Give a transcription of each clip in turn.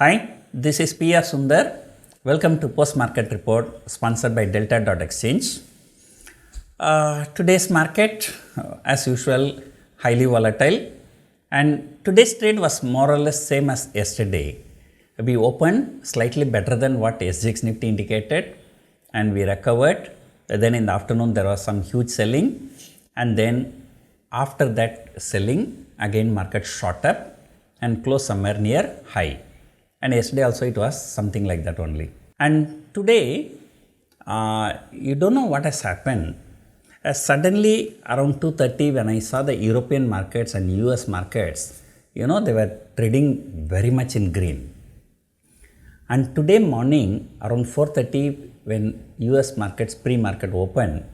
Hi, this is PR Sundar. Welcome to Post Market Report sponsored by Delta.exchange. Today's market, as usual, highly volatile, and today's trade was more or less same as yesterday. We opened slightly better than what SGX Nifty indicated, and we recovered. Then in the afternoon there was some huge selling, and then after that selling, again market shot up and closed somewhere near high. And yesterday also it was something like that only. And today, you don't know what has happened. Suddenly around 2:30 when I saw the European markets and US markets, they were trading very much in green. And today morning around 4:30 when US markets pre-market opened,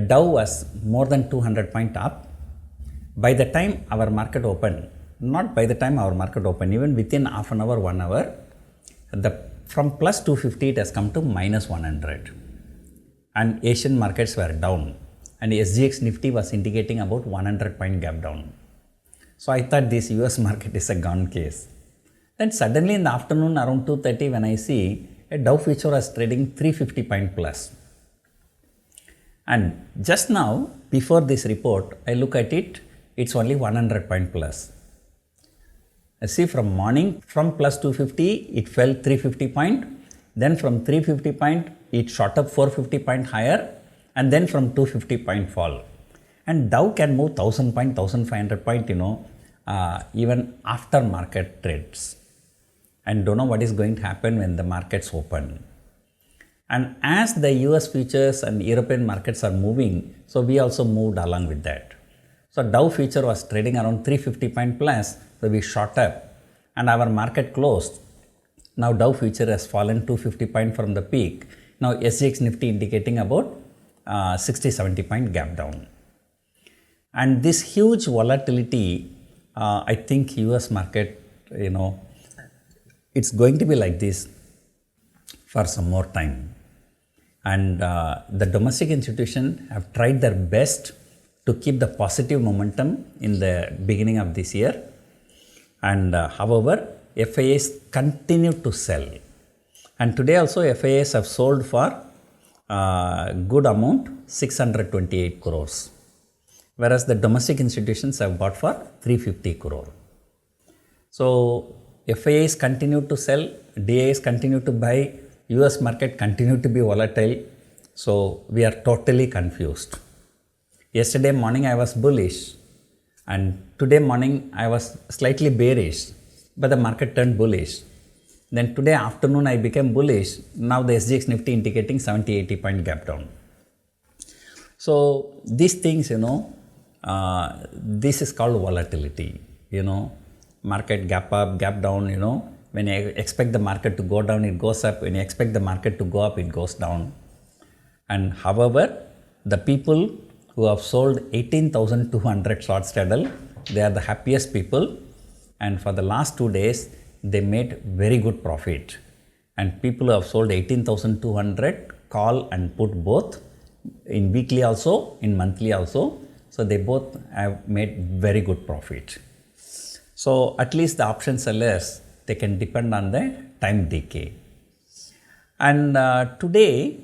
Dow was more than 200 point up. By the time our market opened, not by the time our market opened, even within half an hour, 1 hour, from plus 250 it has come to minus 100. And Asian markets were down. And SGX Nifty was indicating about 100 point gap down. So I thought this US market is a gone case. Then suddenly in the afternoon around 2:30 when I see a Dow future was trading 350 point plus. And just now, before this report, I look at it, it's only 100 point plus. See, from morning, from plus 250, it fell 350 point. Then from 350 point, it shot up 450 point higher. And then from 250 point fall. And Dow can move 1000 point, 1500 point, even after market trades. And don't know what is going to happen when the markets open. And as the US futures and European markets are moving, so we also moved along with that. So Dow future was trading around 350 point plus, so we shot up and our market closed. Now Dow future has fallen 250 point from the peak. Now SGX Nifty indicating about 60-70 point gap down. And this huge volatility, I think US market, it's going to be like this for some more time. And the domestic institutions have tried their best to keep the positive momentum in the beginning of this year. And however, FIIs continue to sell. And today also FIIs have sold for good amount, 628 crores. Whereas the domestic institutions have bought for 350 crore. So FIIs continue to sell, DIIs continue to buy, US market continue to be volatile. So we are totally confused. Yesterday morning I was bullish and today morning I was slightly bearish, but the market turned bullish. Then today afternoon I became bullish. Now the SGX Nifty indicating 70-80 point gap down. So these things, this is called volatility. Market gap up, gap down, when you expect the market to go down, it goes up. When you expect the market to go up, it goes down. And however, the people who have sold 18,200 short straddle, they are the happiest people. And for the last 2 days, they made very good profit. And people who have sold 18,200 call and put both in weekly also, in monthly also. So they both have made very good profit. So at least the option sellers, they can depend on the time decay. And today,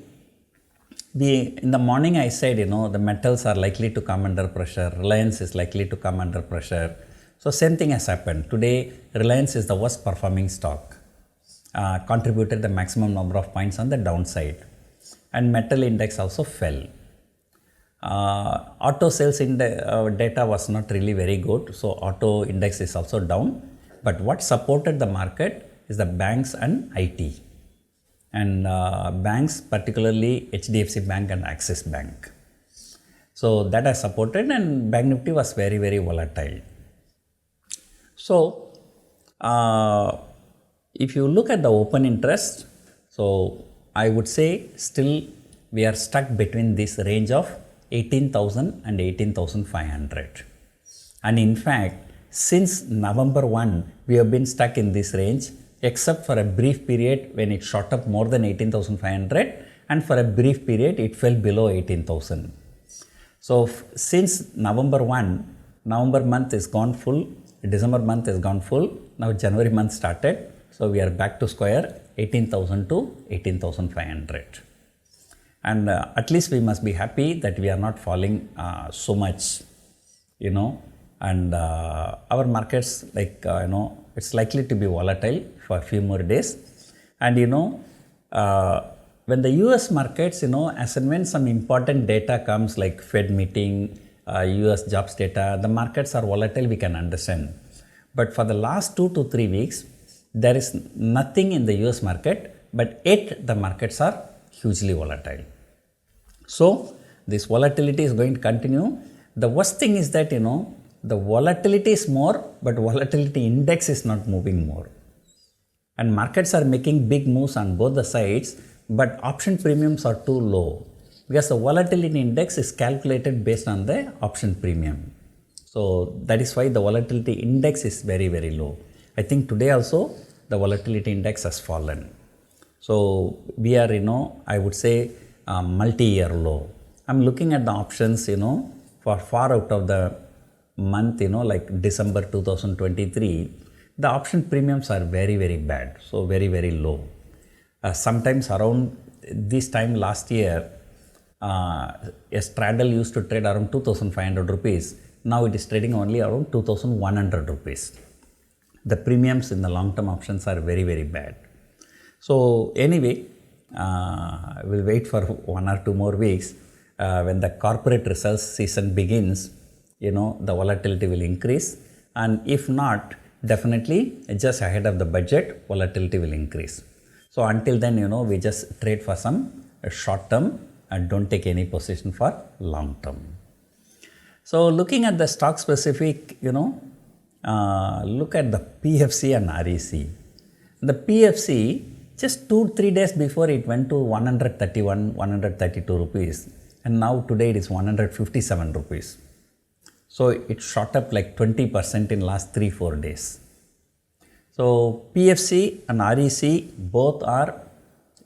in the morning I said, the metals are likely to come under pressure. Reliance is likely to come under pressure. So same thing has happened. Today, Reliance is the worst performing stock. Contributed the maximum number of points on the downside. And metal index also fell. Auto sales data was not really very good. So auto index is also down. But what supported the market is the banks and IT. And banks, particularly HDFC Bank and Axis Bank. So that has supported, and Bank Nifty was very, very volatile. So if you look at the open interest, so I would say still we are stuck between this range of 18,000 and 18,500. And in fact, since November 1, we have been stuck in this range, except for a brief period when it shot up more than 18,500, and for a brief period it fell below 18,000. So since November 1, November month is gone full, December month is gone full, now January month started. So we are back to square 18,000 to 18,500. And at least we must be happy that we are not falling so much, and our markets, it's likely to be volatile for a few more days. And when the US markets, as and when some important data comes like Fed meeting, US jobs data, the markets are volatile, we can understand. But for the last 2 to 3 weeks, there is nothing in the US market, but yet the markets are hugely volatile. So this volatility is going to continue. The worst thing is that, the volatility is more, but volatility index is not moving more. And markets are making big moves on both the sides, but option premiums are too low because the volatility index is calculated based on the option premium. So that is why the volatility index is very, very low. I think today also the volatility index has fallen. So we are, I would say multi-year low. I'm looking at the options, for far out of the month, like December 2023, the option premiums are very, very bad. So very, very low. Sometimes around this time last year, a straddle used to trade around 2,500 rupees. Now it is trading only around 2,100 rupees. The premiums in the long-term options are very, very bad. So anyway, we'll wait for 1 or 2 more weeks. When the corporate results season begins, the volatility will increase. And if not, definitely just ahead of the budget, volatility will increase. So until then, we just trade for some short term and don't take any position for long term. So looking at the stock specific, look at the PFC and REC. The PFC, just 2-3 days before it went to 131, 132 rupees. And now today it is 157 rupees. So it shot up like 20% in last 3-4 days. So PFC and REC both are,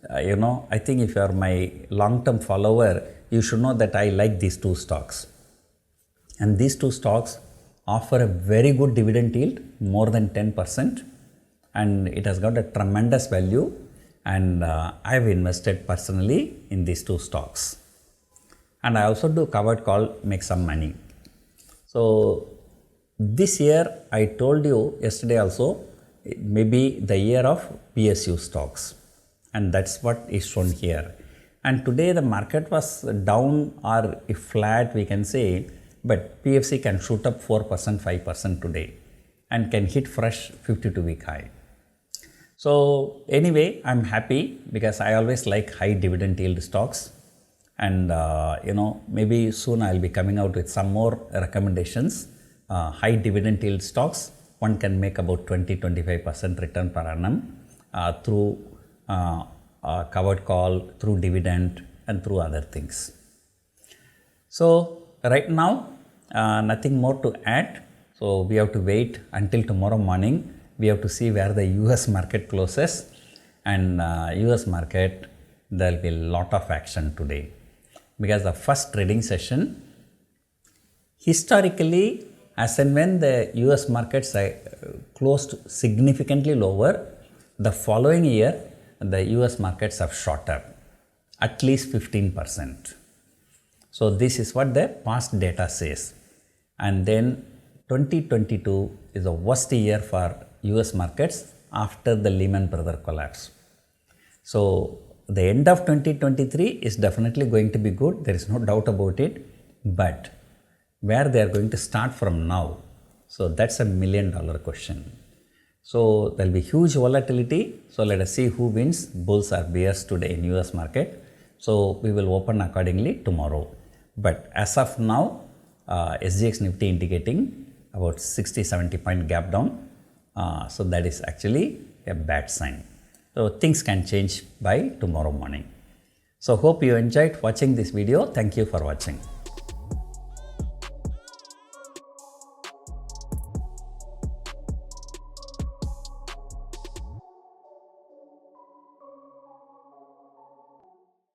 I think if you are my long-term follower, you should know that I like these 2 stocks. And these 2 stocks offer a very good dividend yield, more than 10%. And it has got a tremendous value. And I have invested personally in these 2 stocks. And I also do covered call, make some money. So this year, I told you yesterday also, maybe the year of PSU stocks, and that's what is shown here. And today the market was down or flat, we can say, but PFC can shoot up 4%, 5% today and can hit fresh 52-week high. So anyway, I'm happy because I always like high dividend yield stocks. And maybe soon I'll be coming out with some more recommendations. High dividend yield stocks, one can make about 20-25% return per annum through covered call, through dividend and through other things. So right now, nothing more to add. So we have to wait until tomorrow morning. We have to see where the US market closes, and US market, there will be a lot of action today. Because the first trading session, historically, as and when the US markets are closed significantly lower, the following year, the US markets have shot up at least 15%. So this is what the past data says. And then 2022 is the worst year for US markets after the Lehman Brothers collapse. So the end of 2023 is definitely going to be good, there is no doubt about it, but where they are going to start from now, so that's a $1 million question. So there will be huge volatility, so let us see who wins, bulls or bears today in US market. So we will open accordingly tomorrow. But as of now, SGX Nifty indicating about 60-70 point gap down, so that is actually a bad sign. So things can change by tomorrow morning. So hope you enjoyed watching this video. Thank you for watching.